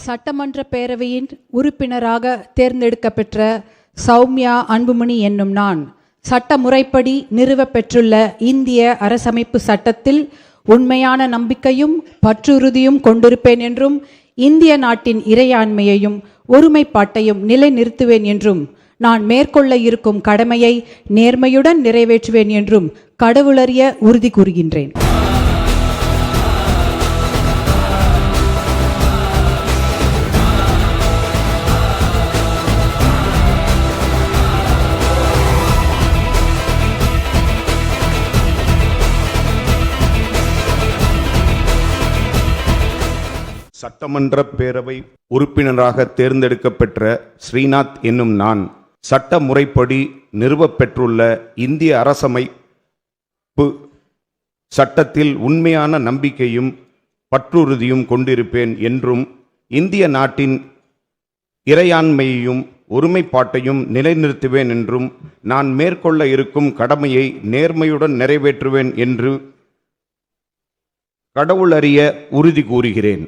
சட்டமன்ற பேரவையின் உறுப்பினராக தேர்ந்தெடுக்கப்பெற்ற சௌமியா அன்புமணி என்னும் நான் சட்ட முறைப்படி நிறுவப்பெற்றுள்ள இந்திய அரசமைப்பு சட்டத்தில் உண்மையான நம்பிக்கையும் பற்றுறுதியும் கொண்டிருப்பேன் என்றும் இந்திய நாட்டின் இறையாண்மையையும் ஒருமைப்பாட்டையும் நிலைநிறுத்துவேன் என்றும் நான் மேற்கொள்ள இருக்கும் கடமையை நேர்மையுடன் நிறைவேற்றுவேன் என்றும் கடவுளறிய உறுதி கூறுகின்றேன். சட்டமன்ற பேரவை உறுப்பினராக தேர்ந்தெடுக்கப்பெற்ற ஸ்ரீநாத் என்னும் நான் சட்ட முறைப்படி நிறுவப்பெற்றுள்ள இந்திய அரசமைப்பு சட்டத்தில் உண்மையான நம்பிக்கையும் பற்றுறுதியும் கொண்டிருப்பேன் என்றும் இந்திய நாட்டின் இறையாண்மையையும் ஒருமைப்பாட்டையும் நிலைநிறுத்துவேன் என்றும் நான் மேற்கொள்ள இருக்கும் கடமையை நேர்மையுடன் நிறைவேற்றுவேன் என்று கடவுளறிய உறுதி கூறுகிறேன்.